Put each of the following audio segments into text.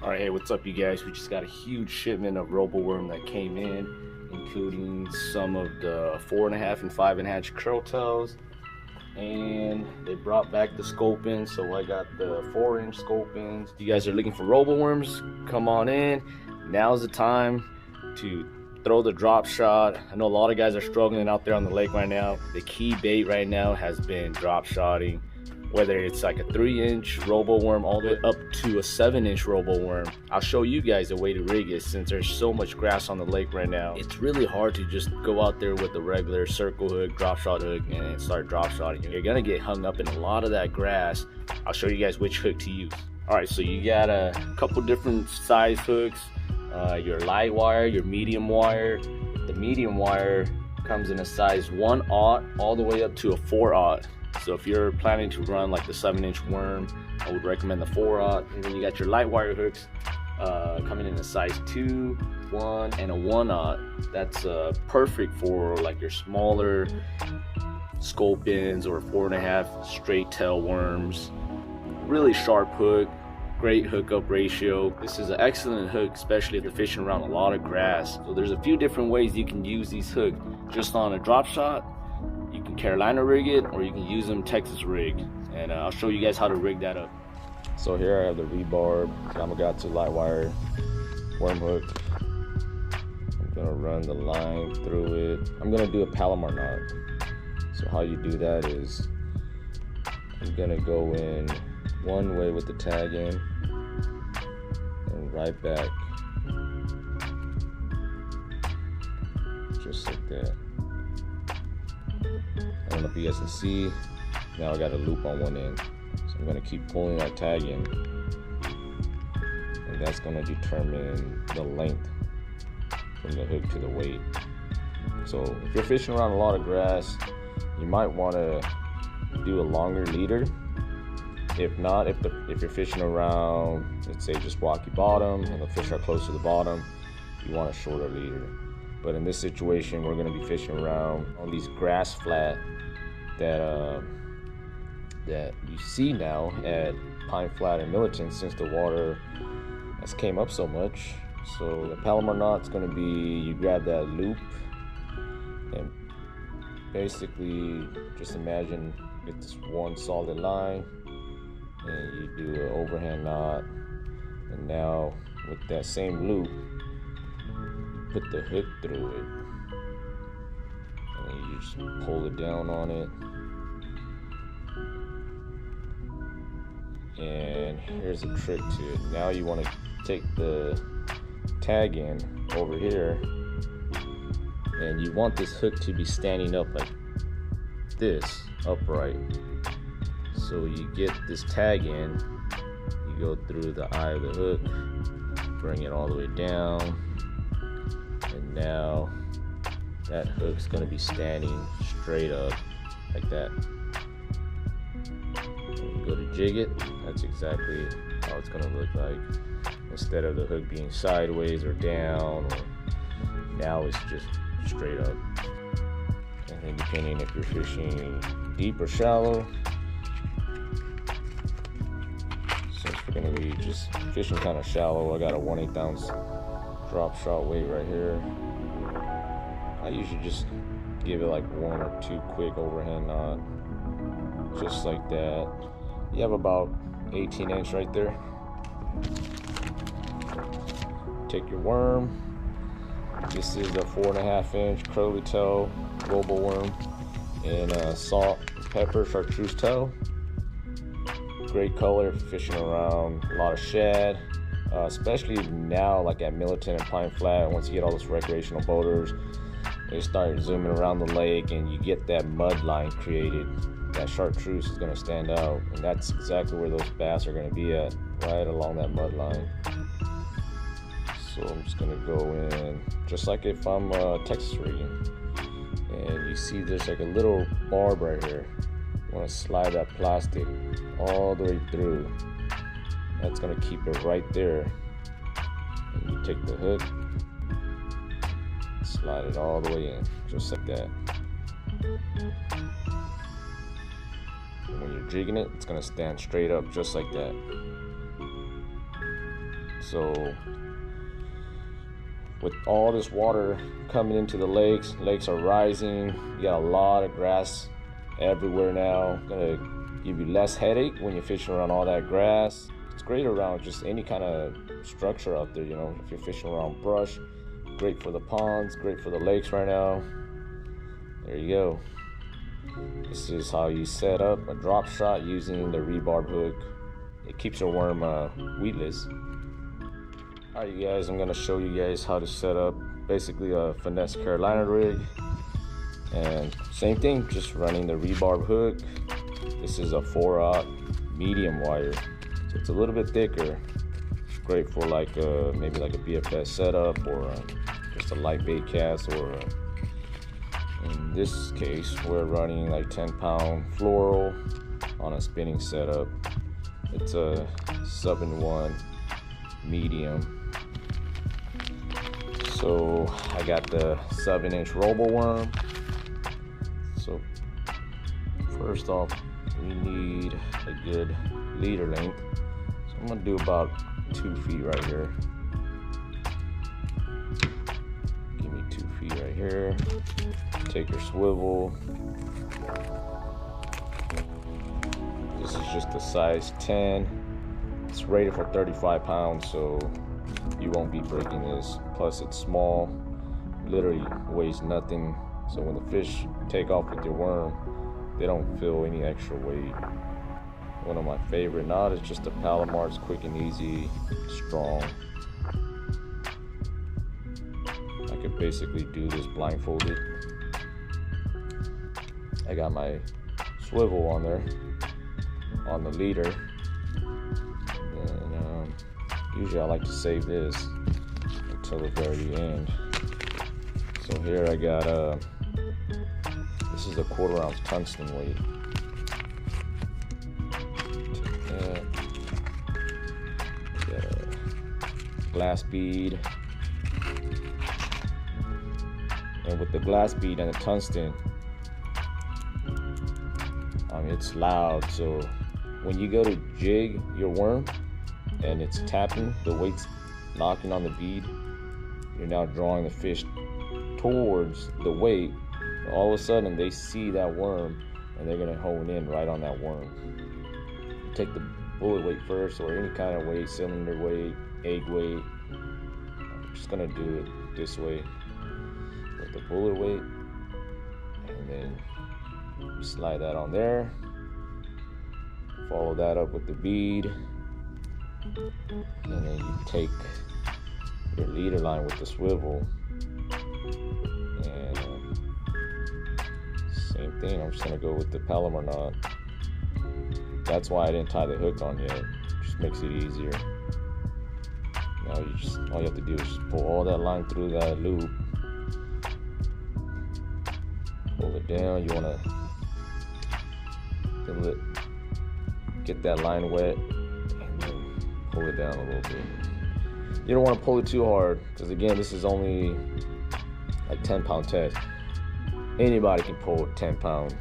Alright, hey, what's up you guys? We just got a huge shipment of roboworm that came in, including some of the 4.5 and 5.5 curl tails, and they brought back the sculpins, so I got the 4-inch sculpins. If you guys are looking for roboworms, come on in. Now's the time to throw the drop shot. I know a lot of guys are struggling out there on the lake right now. The key bait right now has been drop shotting, whether it's like a 3-inch roboworm all the way up to a 7-inch roboworm. I'll show you guys a way to rig it since there's so much grass on the lake right now. It's really hard to just go out there with a regular circle hook, drop shot hook, and start drop shotting. You're gonna get hung up in a lot of that grass. I'll show you guys which hook to use. All right, so you got a couple different size hooks. Your light wire, your medium wire. The medium wire comes in a size 1/0 all the way up to a 4/0. So if you're planning to run like the 7-inch worm, I would recommend the 4/0. And then you got your light wire hooks coming in a size 2, 1, and a 1/0. That's perfect for like your smaller sculpins or 4.5 straight tail worms. Really sharp hook, great hookup ratio. This is an excellent hook, especially if you're fishing around a lot of grass. So there's a few different ways you can use these hooks. Just on a drop shot, you can Carolina rig it, or you can use them Texas rig, and I'll show you guys how to rig that up. So here I have the rebarb Yamagata light wire worm hook. I'm gonna run the line through it. I'm gonna do a Palomar knot. So how you do that is I'm gonna go in one way with the tag in and right back, just like that. I don't know if you guys can see, now I got a loop on one end. So I'm gonna keep pulling that tag in, and that's gonna determine the length from the hook to the weight. So if you're fishing around a lot of grass, you might wanna do a longer leader. If not, if you're fishing around, let's say just rocky bottom and the fish are close to the bottom, you want a shorter leader. But in this situation, we're going to be fishing around on these grass flat that you see now at Pine Flat and Militant, since the water has came up so much. So the Palomar knot's going to be, you grab that loop and basically just imagine it's one solid line, and you do an overhand knot, and now with that same loop, put the hook through it, and then you just pull it down on it. And here's a trick to it. Now you want to take the tag in over here, and you want this hook to be standing up like this, upright. So you get this tag in, you go through the eye of the hook, bring it all the way down, and now that hook's gonna be standing straight up like that. When you go to jig it, that's exactly how it's gonna look like. Instead of the hook being sideways or down, or now it's just straight up. And then depending if you're fishing deep or shallow, since we're gonna be just fishing kind of shallow, I got a 1/8 ounce drop shot weight right here. I usually just give it like 1 or 2 quick overhand knot, just like that. You have about 18-inch right there. Take your worm. This is a 4.5-inch curly tail roboworm in salt, pepper, chartreuse tail. Great color for fishing around a lot of shad, especially now like at Militant and Pine Flat. Once you get all those recreational boaters, they start zooming around the lake and you get that mud line created. That chartreuse is going to stand out, and that's exactly where those bass are going to be at, right along that mud line. So I'm just going to go in just like if I'm Texas rigging, and you see there's like a little barb right here. You want to slide that plastic all the way through. That's going to keep it right there. And you take the hook, slide it all the way in, just like that. And when you're jigging it, it's going to stand straight up just like that. So with all this water coming into the lakes are rising. You got a lot of grass everywhere now. Gonna give you less headache when you're fishing around all that grass. It's great around just any kind of structure out there, you know. If you're fishing around brush, great for the ponds, great for the lakes right now. There you go. This is how you set up a drop shot using the rebarb hook. It keeps your worm weedless. Alright, you guys, I'm gonna show you guys how to set up basically a Finesse Carolina rig. And same thing, just running the rebarb hook. This is a 4/0 medium wire, so it's a little bit thicker. Great for like maybe like a BFS setup, or just a light bait cast, or in this case we're running like 10-pound fluoro on a spinning setup. It's a 7-1 medium. So I got the 7-inch robo worm. So first off, we need a good leader length. So I'm gonna do about 2 feet right here. Give me 2 feet right here. Take your swivel. This is just a size 10. It's rated for 35 pounds, so you won't be breaking this. Plus it's small, literally weighs nothing. So when the fish take off with your worm, they don't feel any extra weight. One of my favorite knot is just a Palomar. It's quick and easy, strong. I could basically do this blindfolded. I got my swivel on there, on the leader. And usually I like to save this until the very end. So here I got this is a 1/4 ounce tungsten weight. Take that. Got a glass bead. And with the glass bead and the tungsten, it's loud. So when you go to jig your worm and it's tapping, the weight's knocking on the bead, you're now drawing the fish towards the weight. All of a sudden they see that worm and they're gonna hone in right on that worm. Take the bullet weight first, or any kind of weight, cylinder weight, egg weight. I'm just gonna do it this way with the bullet weight, and then slide that on there. Follow that up with the bead, and then you take your leader line with the swivel, and same thing. I'm just gonna go with the Palomar knot. That's why I didn't tie the hook on yet. Just makes it easier. Now you just, all you have to do is just pull all that line through that loop. Pull it down. You wanna get that line wet, and then pull it down a little bit. You don't want to pull it too hard, because again, this is only like 10-pound test. Anybody can pull 10 pounds,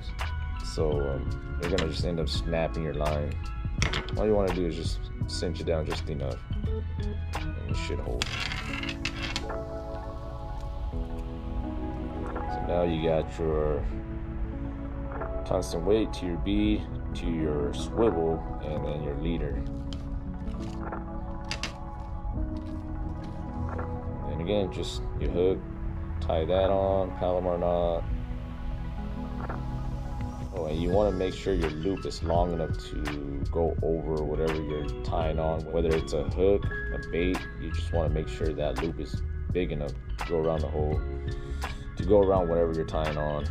so you're gonna just end up snapping your line. All you want to do is just cinch it down just enough, and it should hold. So now you got your tungsten weight to your bead, to your swivel, and then your leader. And again, just your hook, tie that on, Palomar knot. Oh, and you want to make sure your loop is long enough to go over whatever you're tying on, whether it's a hook, a bait. You just want to make sure that loop is big enough to go around the hole, to go around whatever you're tying on.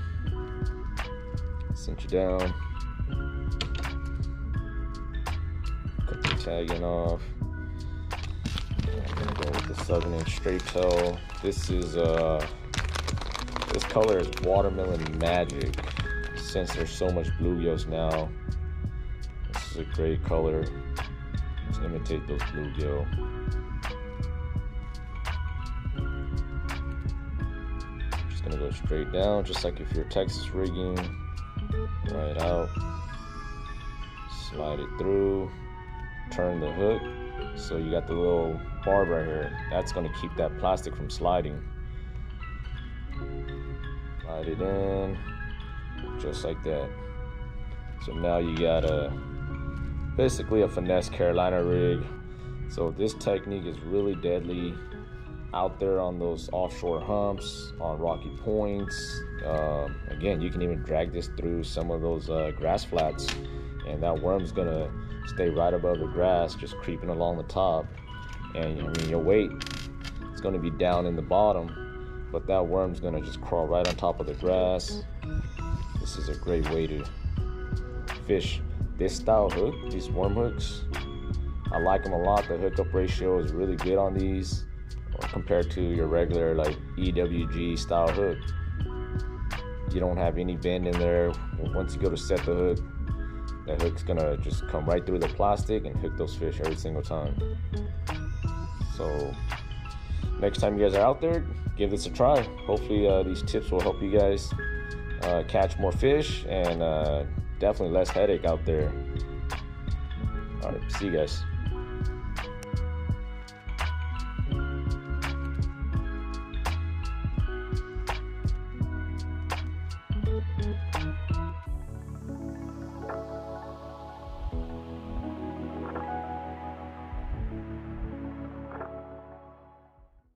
Cinch it down. Cut the tagging off. I'm gonna go with the 7-inch straight tail. This is this color is Watermelon Magic. Since there's so much bluegills now, this is a great color to imitate those bluegill. Just gonna go straight down, just like if you're Texas rigging. Right out, slide it through, turn the hook, So you got the little barb right here. That's going to keep that plastic from sliding. Slide it in, just like that. So now you got basically a finesse Carolina rig. So this technique is really deadly out there on those offshore humps, on rocky points. Again, you can even drag this through some of those grass flats, and that worm's gonna stay right above the grass, just creeping along the top. And I mean, your weight is gonna be down in the bottom, but that worm's gonna just crawl right on top of the grass. This is a great way to fish this style hook, these worm hooks. I like them a lot. The hookup ratio is really good on these compared to your regular like EWG style hook. You don't have any bend in there. Once you go to set the hook, that hook's gonna just come right through the plastic and hook those fish every single time. So next time you guys are out there, give this a try. Hopefully these tips will help you guys catch more fish and definitely less headache out there. All right, see you guys.